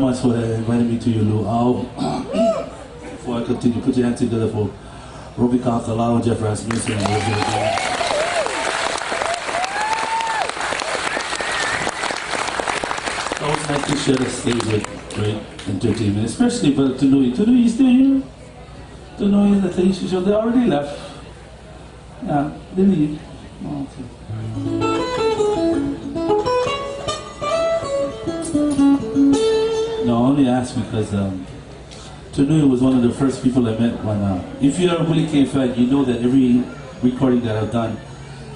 much for inviting me to your luau. Before I continue, put your hands together for Habilitat Luau and Jeff Rasmussen. It's always nice to share the stage with great entertainment, especially for Tunui. Tunui, you still here? Tunui and the Taisha show, they already left. Yeah, they leave. Oh, okay. No, I only asked because Tunui was one of the first people I met when, if you're a Willie K fan, you know that every recording that I've done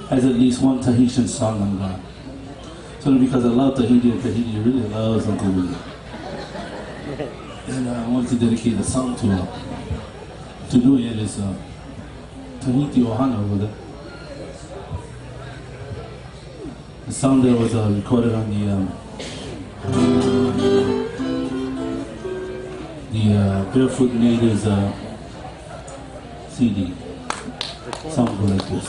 has at least one Tahitian song on God. So because I love Tahiti and Tahiti really loves Uncle Willie. And I wanted to dedicate the song to Tunui and his Tahiti Ohana over there. The song that was recorded on the Barefoot Natives CD. Song goes like this.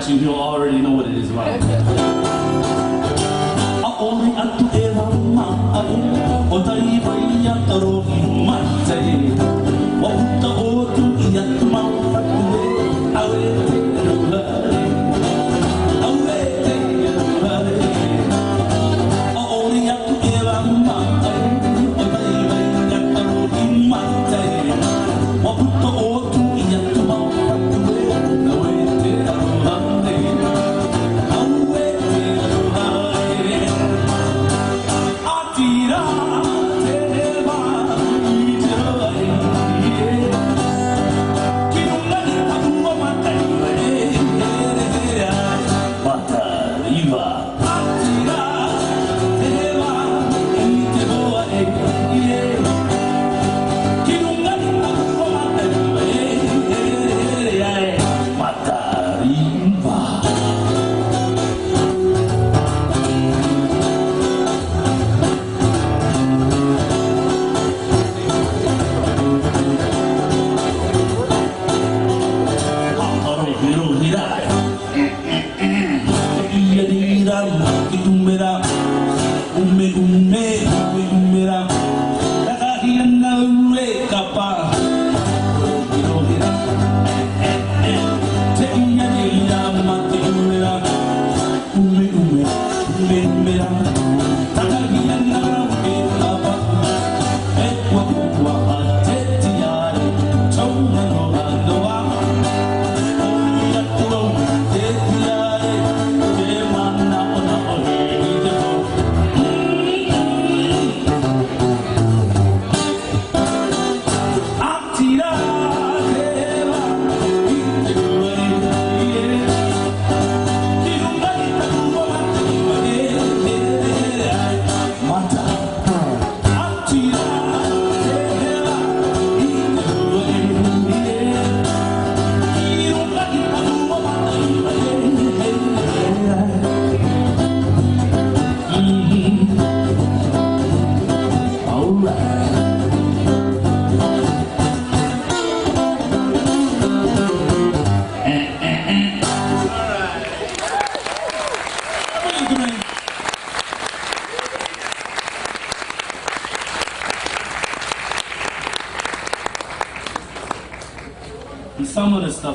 You'll already know what it is about.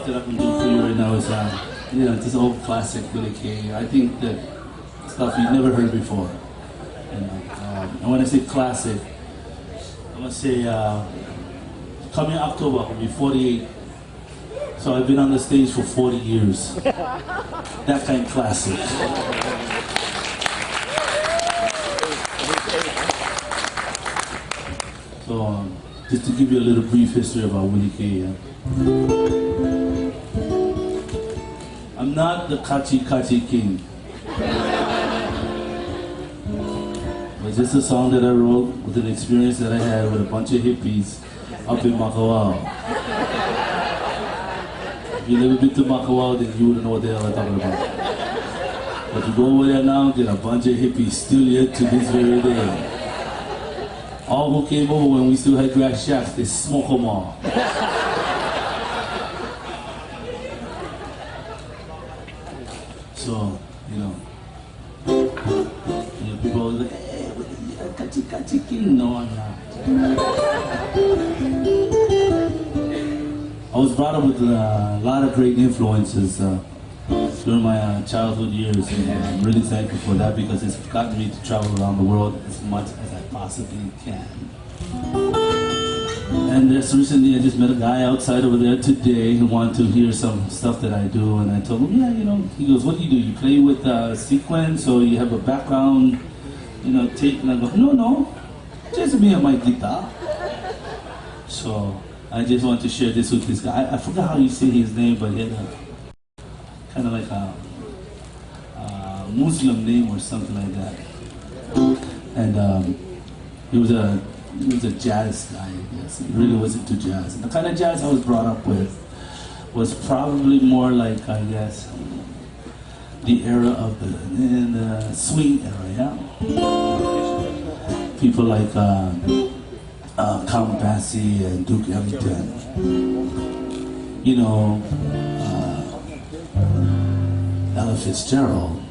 that I can do for you right now is, you know, this old classic Willie K. I think that stuff you've never heard before. You know, and when I say classic, I'm gonna say coming October I'll be 48. So I've been on the stage for 40 years. That kind of classic. So just to give you a little brief history about Willie K. I'm not the Kachi Kachi King. It's just a song that I wrote with an experience that I had with a bunch of hippies up in Makawao. If you've never been to Makawao, then you wouldn't know what the hell I'm talking about. But you go over there now, get a bunch of hippies still here to this very day. All who came over when we still had grass shacks, they smoke them all. So, you know, people are like, hey, Kachi Kachi King. No, I'm not. I was brought up with a lot of great influences during my childhood years, and I'm really thankful for that because it's gotten me to travel around the world as much as I possibly can. And just recently I just met a guy outside over there today who wanted to hear some stuff that I do, and I told him, yeah, you know, he goes, what do? You play with sequence or you have a background, you know, tape? And I go, no, just me and my guitar. So I just want to share this with this guy. I forgot how you say his name, but he had a kind of like a Muslim name or something like that. And he was a jazz guy, I guess. He really wasn't too jazz. And the kind of jazz I was brought up with was probably more like, I guess, the era of the swing era, yeah? People like Count Basie and Duke Ellington. You know, Ella Fitzgerald,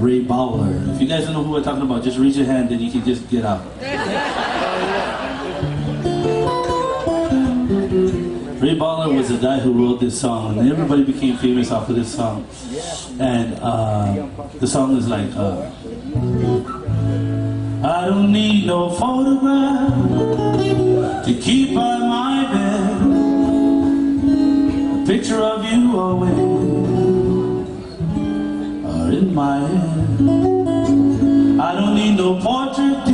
Ray Bowler. If you guys don't know who we're talking about, just raise your hand and you can just get out. Ray Bowler was the guy who wrote this song, and everybody became famous after this song. And the song is like, I don't need no photograph to keep by my bed. A picture of you always are in my head. I don't need no portrait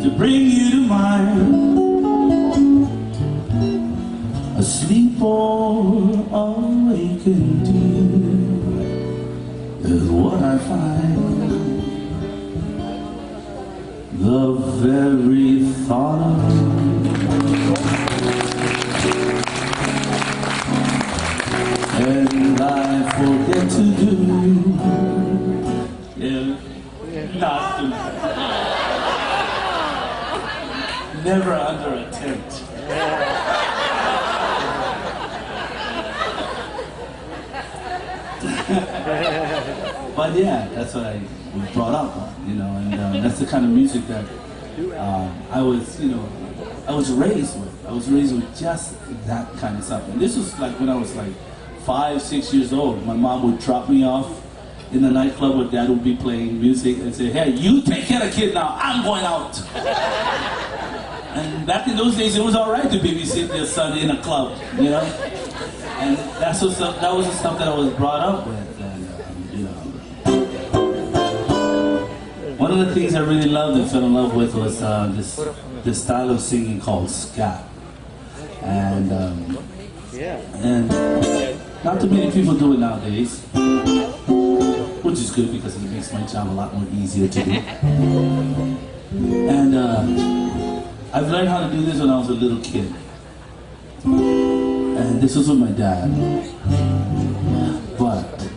to bring you to mind. Asleep or awakened is what I find. The very thought of and I forget to do, nothing. Never under attempt. But yeah, that's what I was brought up on, you know, and that's the kind of music that I was, you know, I was raised with. I was raised with just that kind of stuff. And this was like when I was like 5, 6 years old. My mom would drop me off in the nightclub where dad would be playing music and say, hey, you take care of the kid now, I'm going out. And back in those days, it was all right to babysit your son in a club, you know? And that was the stuff that I was brought up with. And, you know. One of the things I really loved and fell in love with was this style of singing called scat. And not too many people do it nowadays, which is good because it makes my job a lot more easier to do. And I've learned how to do this when I was a little kid. And this was with my dad. But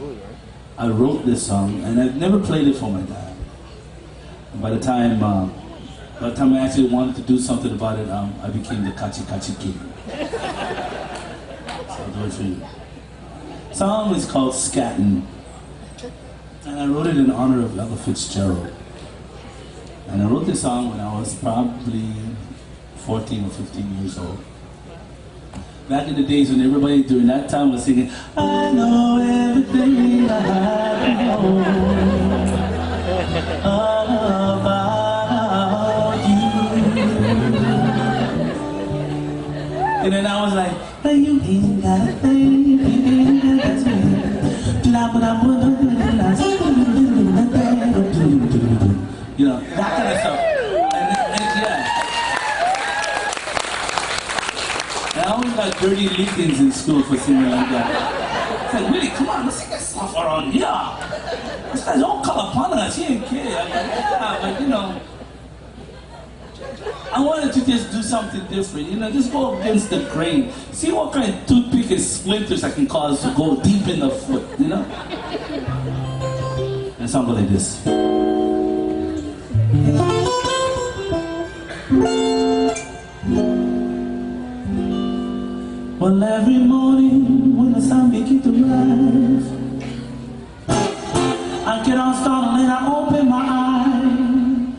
I wrote this song and I've never played it for my dad. And by the time I actually wanted to do something about it, I became the Kachi Kachi King. So I'll do it for you. The song is called Scattin'. And I wrote it in honor of Ella Fitzgerald. And I wrote this song when I was probably 14 or 15 years old. back in the days when everybody during that time was singing, I know everything I have to know about you. And then I was like, hey, you ain't got a thing, you ain't got a thing. You know, that kind of stuff. And yeah. And I always got dirty lickings in school for singing like that. It's like, Willie, come on, let's sing that stuff around here. This guy's all call upon us, he ain't care. I'm like, yeah, but you know, I wanted to just do something different, you know, just go against the grain. See what kind of toothpick and splinters I can cause to go deep in the foot, you know? And something like this. Well, every morning when the sun begins to rise, I get on startled and I open my eyes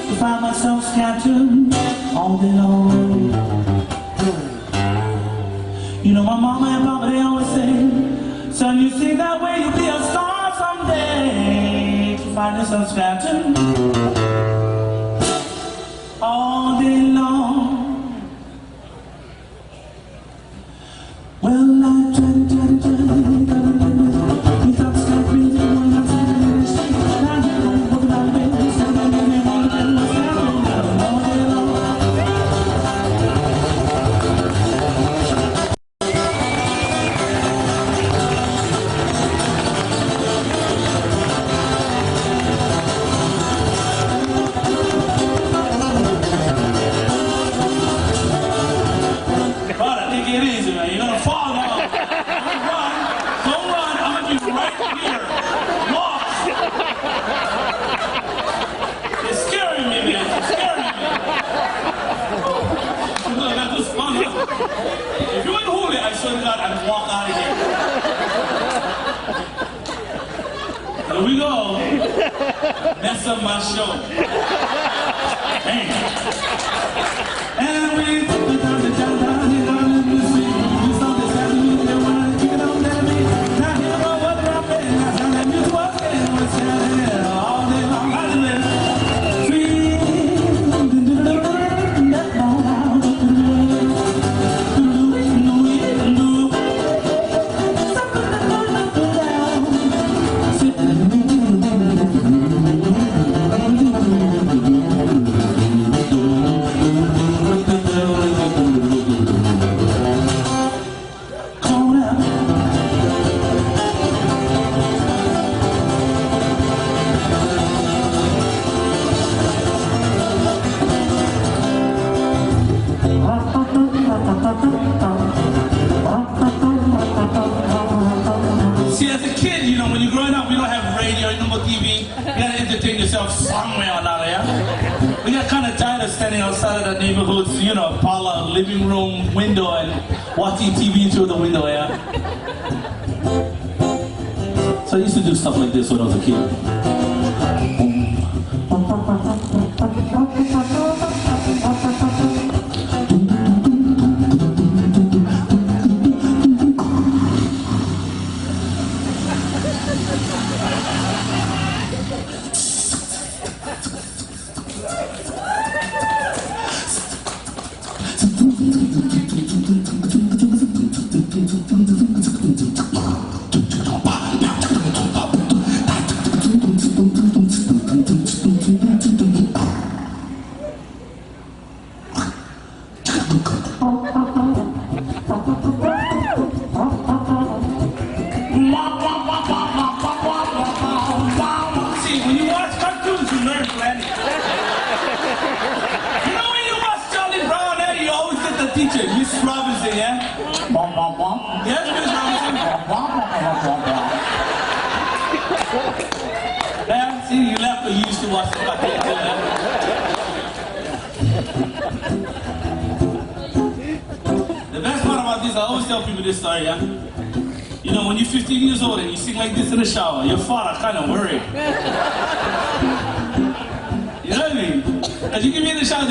to find myself scattered all day long. You know, my mama and papa, they always say, son, you see that way, you'll be a star someday. To find yourself scattered all day long. Well, I try to without stopping when I'm standing in the street. And I hear them walking out of bed, and I really want to let myself all day long. It is, man. You're gonna fall now. Don't run. Don't run. I'm gonna be right here. Lost. It's scaring me, man. It's scaring me. Look, that was fun, huh? If you wouldn't hold it, I swear to God, I'd walk out of here. Here we go. Mess up my show. Hey. And we took the time to jump down here. See, as a kid, you know, when you're growing up, we don't have radio, no more TV. You gotta entertain yourself somewhere or another, yeah? We got kind of tired of standing outside of the neighborhood's, you know, parlor, living room window and watching TV through the window, yeah? So I used to do stuff like this when I was a kid. Miss Robinson, yeah? Yes, Miss Robinson? Yeah, see, you left, but you used to watch the cartoons, The best part about this, I always tell people this story, yeah? You know, when you're 15 years old and you sing like this in the shower, your father kind of worried. You know what I mean? As you can be in the shower,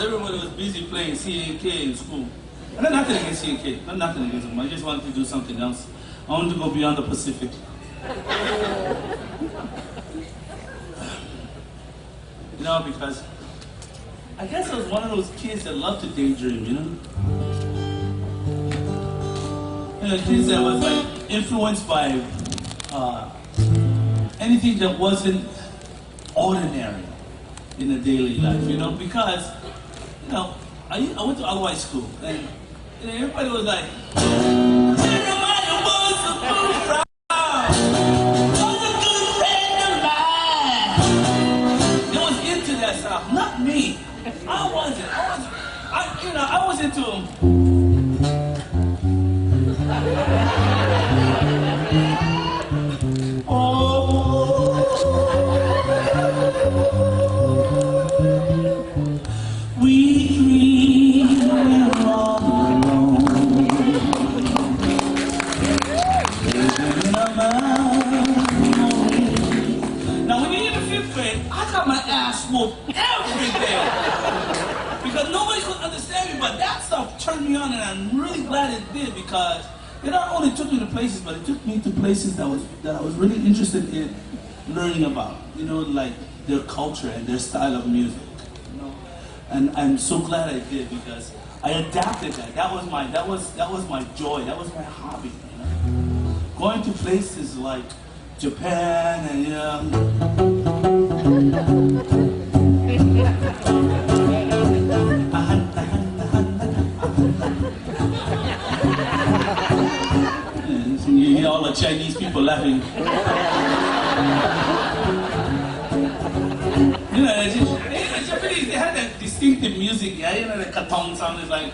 everybody was busy playing C&K in school. And then nothing against C&K, nothing against them. I just wanted to do something else. I wanted to go beyond the Pacific. You know, because I guess I was one of those kids that loved to daydream, you know? You know, kids that was like influenced by anything that wasn't ordinary in the daily life, you know? Because, you know, I went to Hawai'i school, and you know, everybody was like, everybody was a good friend, was a good friend of mine. They was into that stuff, not me. I wasn't. I was into them. We dream we're all alone, living in a memory. Now when you're in the 5th grade, I got my ass whooped every day because nobody could understand me, but that stuff turned me on, and I'm really glad it did, because it not only took me to places, but it took me to places that I was really interested in learning about, you know, like their culture and their style of music. And I'm so glad I did, because I adapted that. That was my joy. That was my hobby. You know? Going to places like Japan and you hear all the Chinese people laughing. You know, Japanese, they had that distinctive music, yeah, you know, the katong sound is like.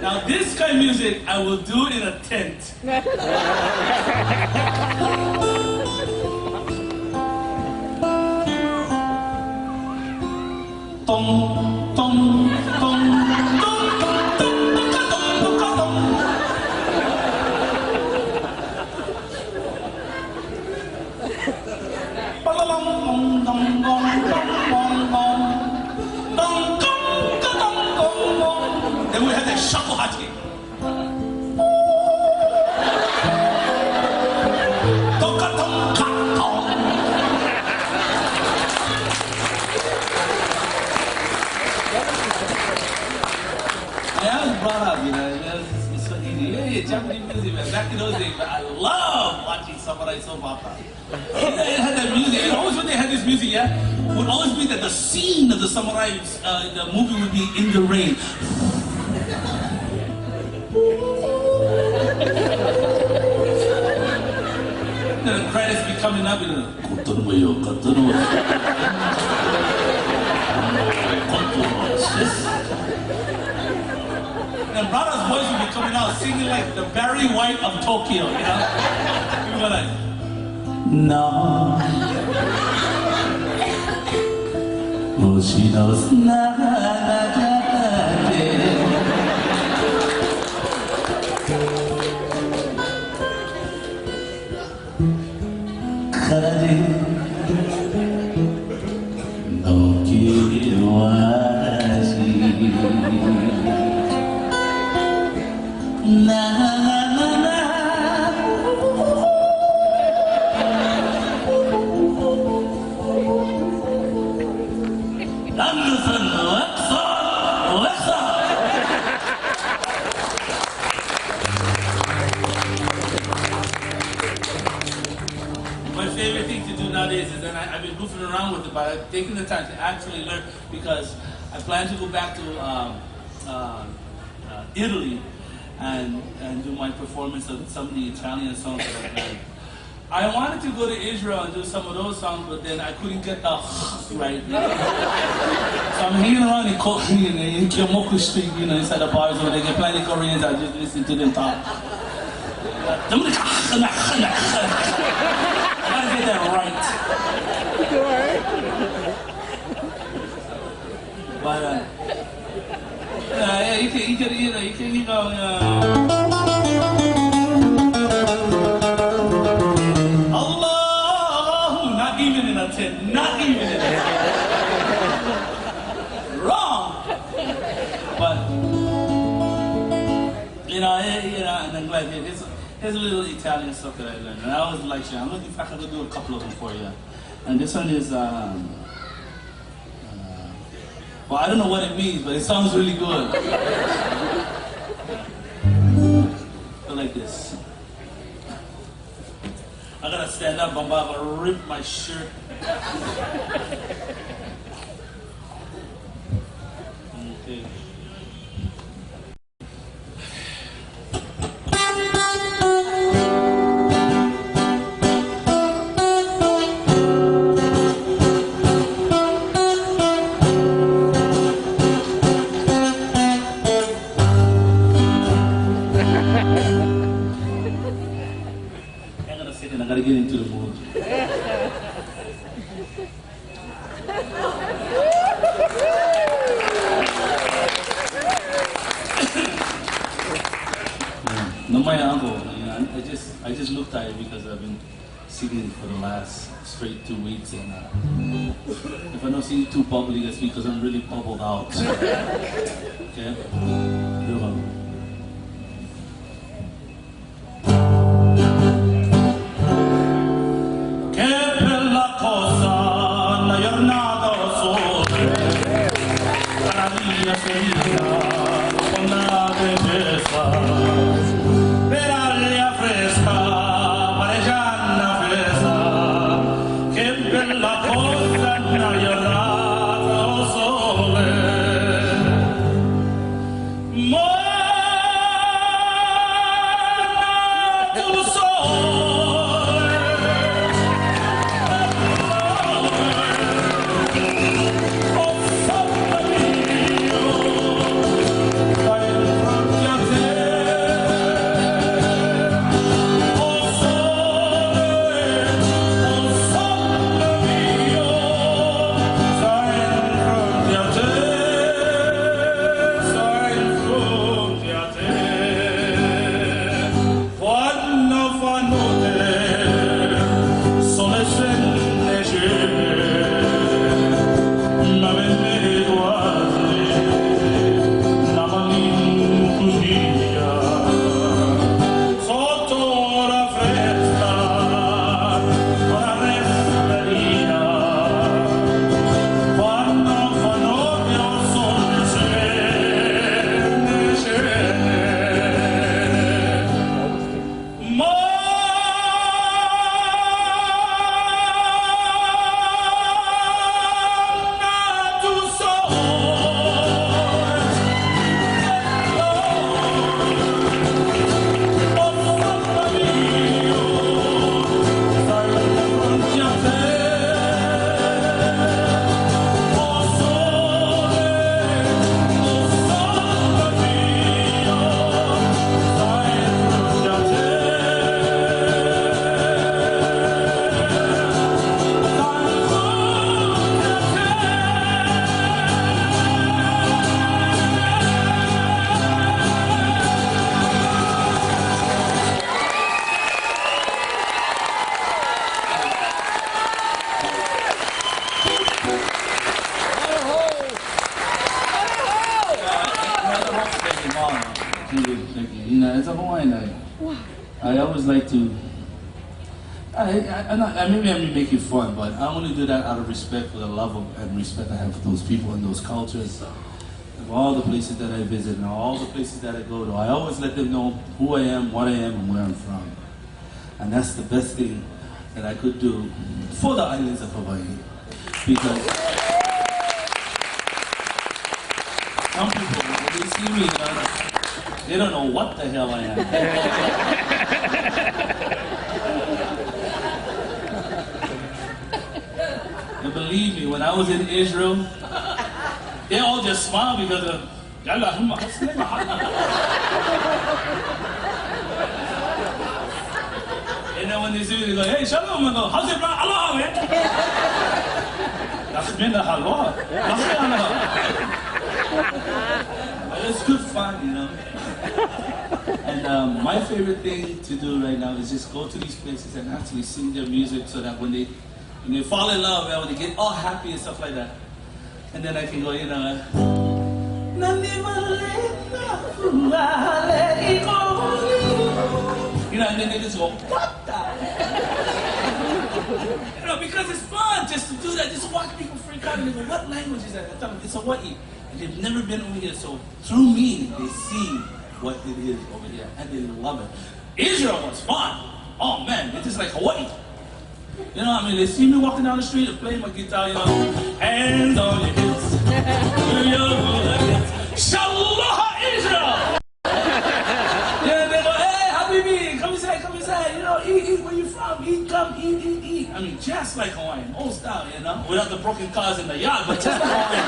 Now this kind of music, I will do in a tent. Tong, tong, tong. Then we had the shakuhachi. Yeah, I was brought up, you know, it's so easy. Yeah, Japanese music, man. Back in those days, man, I love watching samurai soap opera. They had that music, and always when they had this music, yeah, would always be that the scene of the samurai, the movie would be in the rain. Then the credits be coming up, and and brother's voice would be coming out singing like the Barry White of Tokyo, you know? People were like, no. She knows I've been goofing around with it, but I've taken the time to actually learn, because I plan to go back to Italy and do my performance of some of the Italian songs that I've learned. I wanted to go to Israel and do some of those songs, but then I couldn't get the right. You know? So I'm hanging around in Kyomoku Street, you know, inside the bars where they get plenty of Koreans. I just listen to them talk. I gotta get that right. But yeah, you can go. Allahumma But and I'm glad here's a little Italian stuff that I learned, and I always like you. I'm looking if I can do a couple of them for you. And this one is well, I don't know what it means, but it sounds really good. Go like this. I gotta stand up, I'm about to rip my shirt. Okay. I gotta get into the mood. No, my uncle. I just look tired because I've been singing for the last straight 2 weeks, and if I don't sing too bubbly, that's because I'm really bubbled out. Okay. As a Hawaiian, I always like to, maybe I'm making fun, but I only do that out of respect for the love and respect I have for those people and those cultures, of all the places that I visit and all the places that I go to. I always let them know who I am, what I am, and where I'm from. And that's the best thing that I could do for the islands of Hawaii. Because some people, when they see me, they don't know what the hell I am. And believe me, when I was in Israel, they all just smiled because of and then when they see me, they go, hey, shalom, I go, how's it, aloha, man? It's good fun, you know. And my favorite thing to do right now is just go to these places and actually sing their music so that when they fall in love, when they get all happy and stuff like that, and then I can go, you know, You know, and then they just go, what the? You know, because it's fun just to do that. Just watch people freak out and they go, what language is that? I tell them, it's Hawai'i. And they've never been over here, so through me, they see what it is over here, and they love it. Israel was fun. Oh man, it's just like Hawaii. You know what I mean? They see me walking down the street and playing my guitar, you know, hands on your hips. Shalom, Israel! Yeah, they go, hey, Habibi, come inside, you know, eat, where you from? Eat, come, eat. I mean, just like Hawaiian, old style, you know, without the broken cars in the yard, but just like Hawaiian.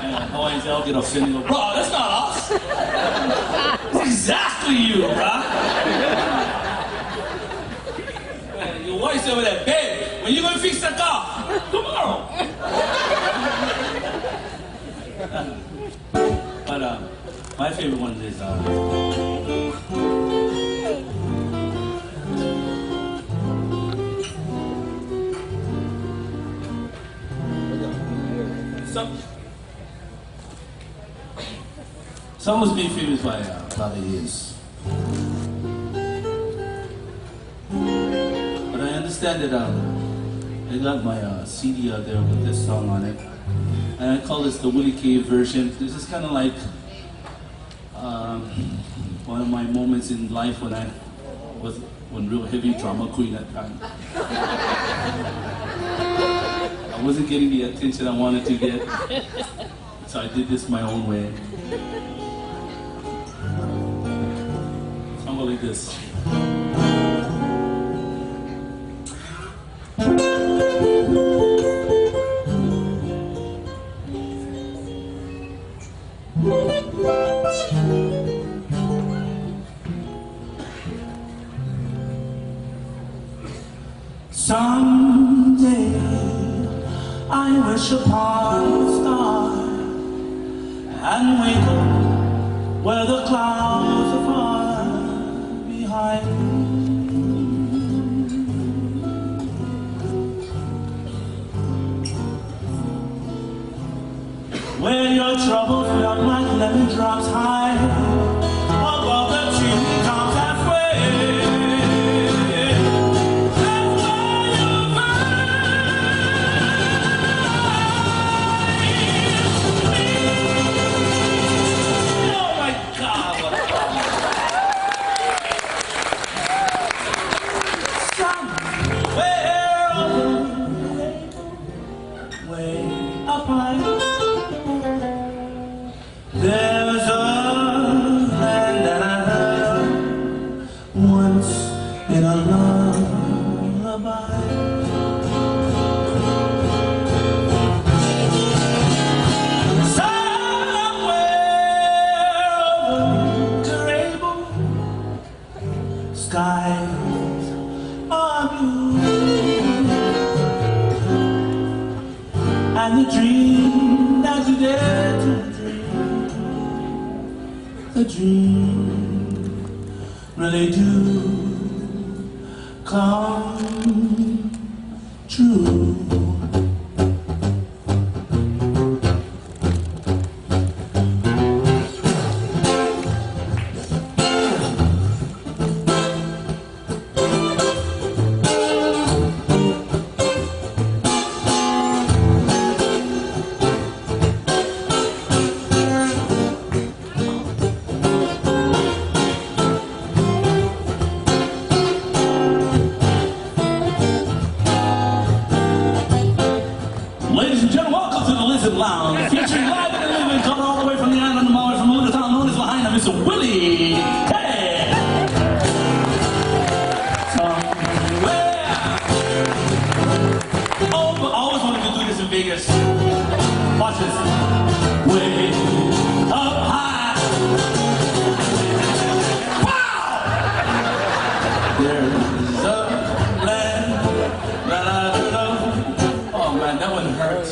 And Hawaiians, they'll get offended and go, bro, that's not us. It's exactly you, bro. Your wife's over there, babe, when you gonna fix the car? Tomorrow. But my favorite one is some was being famous by about the years. But I understand that I got my CD out there with this song on it. And I call this the Willie K version. This is kind of like one of my moments in life when I was real heavy drama queen at time. I wasn't getting the attention I wanted to get, so I did this my own way. Something like this. Someday I wish upon a star and wake up where the clouds are far behind where your troubles felt like lemon drops high above the treetops halfway. There's a land that I heard once in a lullaby. Somewhere over the rainbow, skies are blue, and the dream that you dare to the dream really do come true. Ladies and gentlemen, welcome to the Habilitat Luau, featuring live and living, coming all the way from the island of Maui, from a little town known as Lahaina, Mr. Willie K. Somewhere. Oh, but I always wanted to do this in Vegas. Watch this. Way up high. Wow! There's a land that I know. Oh man, that one hurts.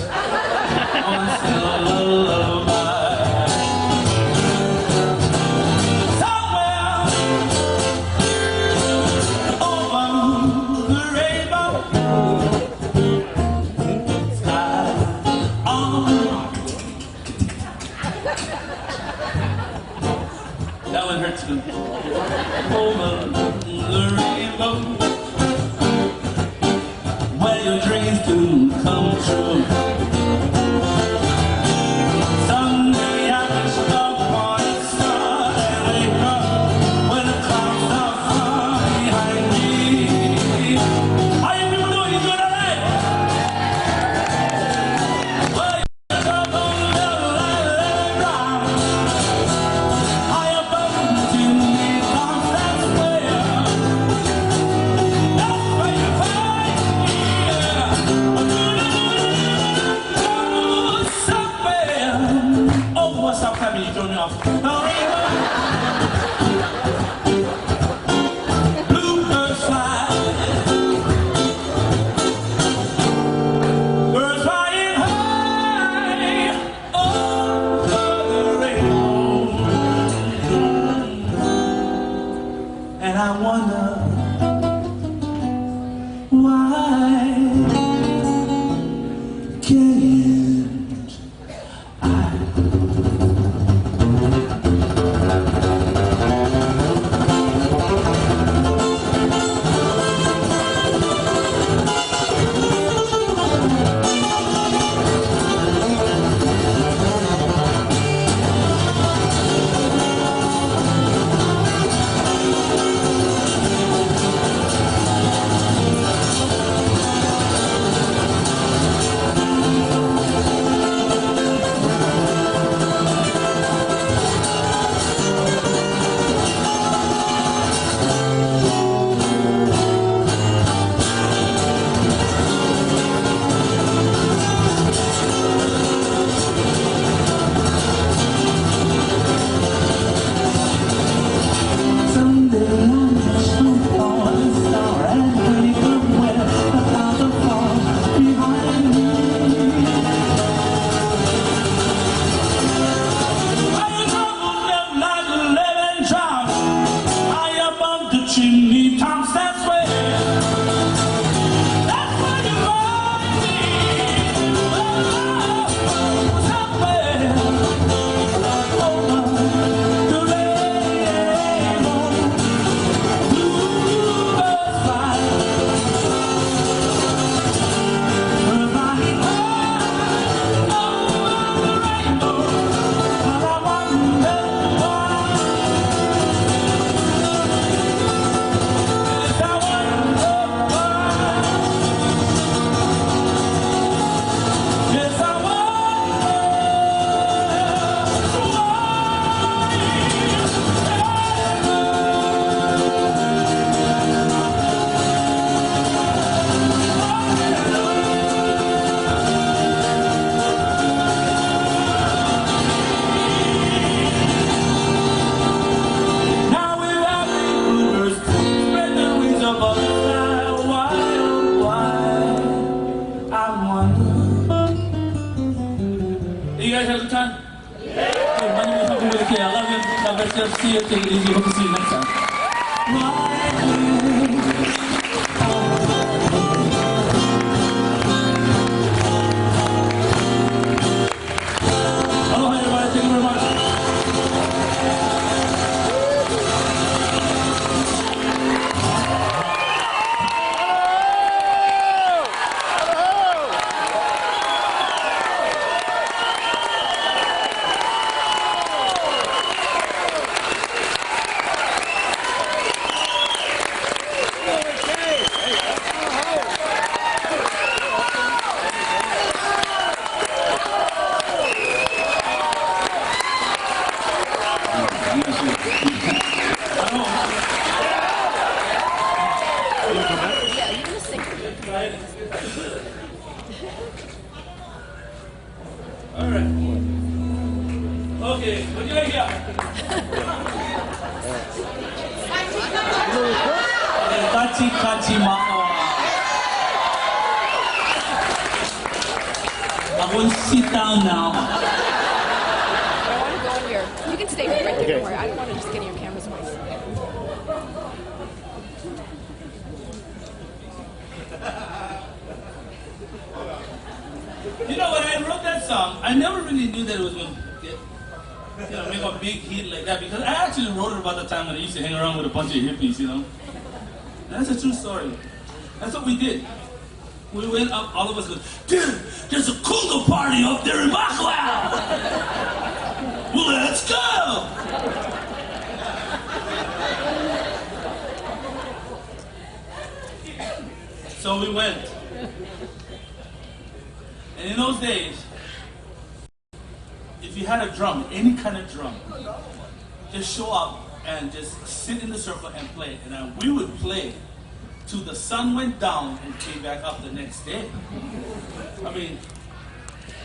Once in a lullaby. Somewhere over the rainbow, sky true. Someday I will stop on the star and wake up when the clouds are far behind me. How you people doing? You doing all right? Well, you're up on the level like lemon brown. High above the chimney tops, that's where you find me. Somewhere. Oh, what's up, Cabby? You throw me off. Bluebirds fly. Birds flying high over the rainbow. And I wonder why can't I? Chimney tops, that's where you find me. Somewhere over the rainbow, bluebirds fly. Birds flying high over the rainbow, but I wonder why. You guys have a good time? Yeah. Hey, my name is Willie K. I love you. God bless you. See you. Take it easy. Hope to see you next time. Aloha, everybody. Thank you very much. All right. Okay, what do you like here? Kachi kachi makawa. I will sit down now. I want to go in here. You can stay right there. Don't worry. I don't want to just get in your camera's voice. You know, when I wrote that song, I never really knew that it was going to get, make a big hit like that, because I actually wrote it about the time when I used to hang around with a bunch of hippies, That's a true story. That's what we did. We went up, all of us go, dude, there's a cougar party up there in Luau. Let's go. So we went. And in those days, if you had a drum, any kind of drum, just show up and just sit in the circle and play. And then we would play till the sun went down and came back up the next day. I mean,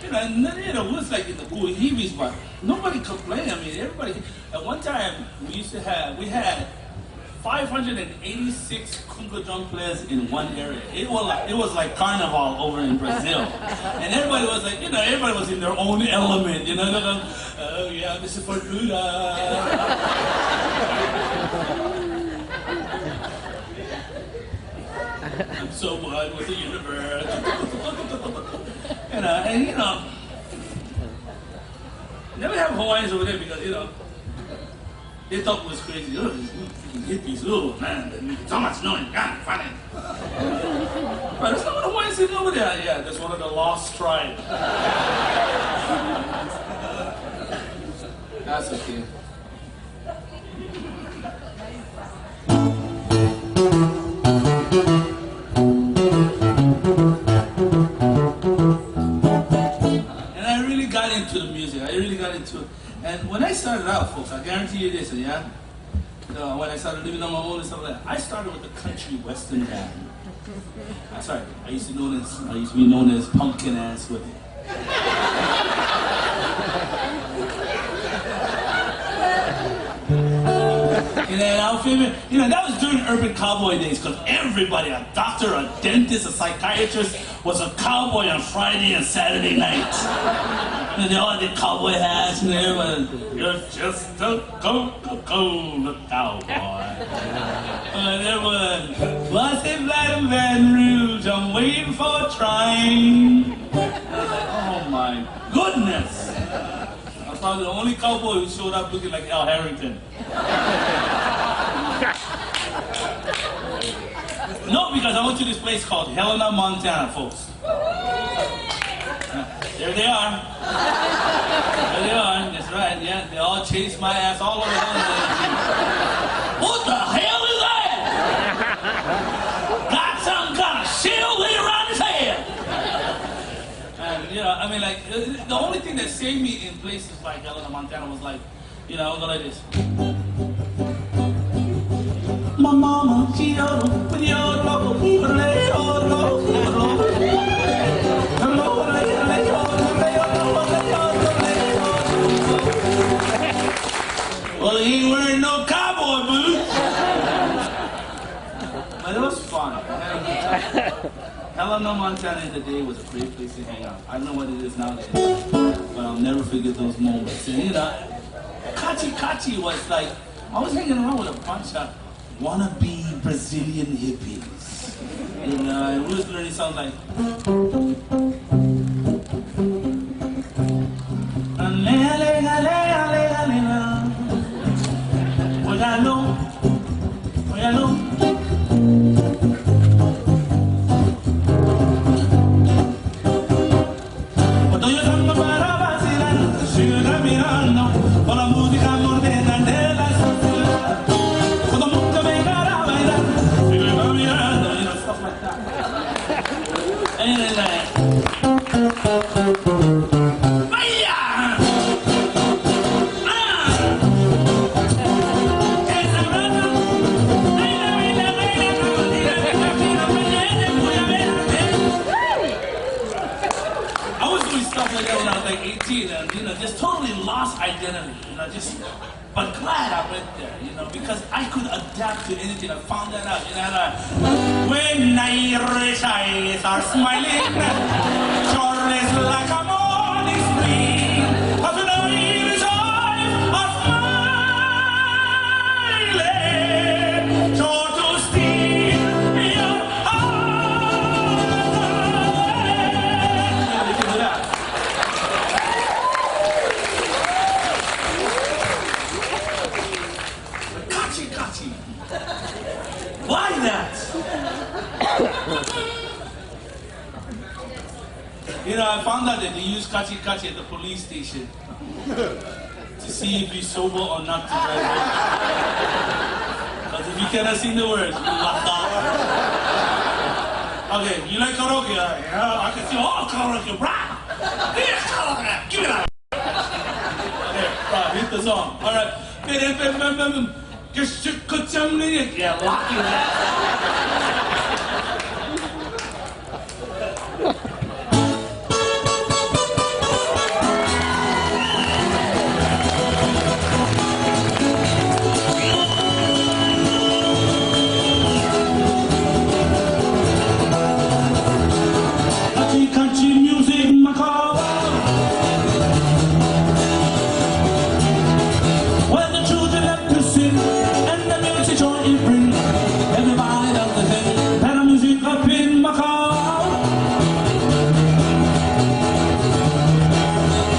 it was like in the cool heavies, but nobody could play. I mean, everybody. At one time, we had 586 conga drum players in one area. It was like carnival over in Brazil, and everybody was like, everybody was in their own element. Oh yeah, this is for Buddha. I'm so one with the universe. Never have Hawaiians over there because they thought it was crazy. Oh, hippies, oh man, so much noise, God, funny. But that's not what Hawaiians did over there. Yeah, that's one of the lost tribes. That's okay. And I really got into the music. I really got into it. And when I started out, folks, I guarantee you this, yeah? When I started living on my own and stuff like that, I started with the country western band. Sorry, I used to be known as Pumpkin Ass Willie. That was during urban cowboy days, because everybody, a doctor, a dentist, a psychiatrist, was a cowboy on Friday and Saturday nights. And they all had their cowboy hats, and everybody, you're just a cool cowboy. And everyone, what's it like in Baton Rouge? I'm waiting for a train. And I was like, oh my goodness. I was probably the only cowboy who showed up looking like Al Harrington. No, because I went to this place called Helena, Montana, folks. There they are. There they are. That's right. Yeah, they all chased my ass all over Helena. What the hell is that? Got some kind of shield laid around his head. And the only thing that saved me in places like Helena, Montana was like, I was like this. My mama, she with your local people, well, he ain't wearing no cowboy boots. But it was fun. Helena, Montana in the day was a great place to hang out. I don't know what it is nowadays, but I'll never forget those moments. And Kachi was like, I was hanging around with a bunch of wannabe Brazilian hippies. And we was learning songs like just totally lost identity, but glad I went there, because I could adapt to anything. I found that out, when Irish eyes are smiling, sure is like a morning spring, but when Irish eyes are smiling, sure to steal your heart. You can do that. Why that? I found out that they use kachi kachi at the police station to see if you're sober or not to drive home. Because if you cannot sing the words, you're locked out. Okay, you like karaoke? Yeah, I can see all karaoke. Rah! Yeah, karaoke. Give it up. Okay, hit the song. All right. Yeah, lock you out. Country music, my car. Where the children have to sing and the music joy it brings. Everybody does the thing. Better music up in my car.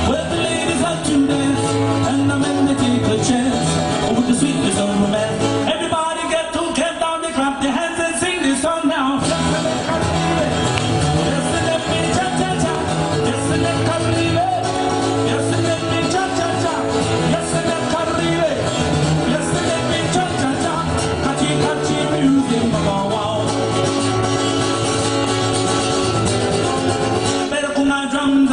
Where the ladies have to dance and the men they take a chance over the sweetness of romance. Everybody get to get down, they clap their hands and sing this song now. Drums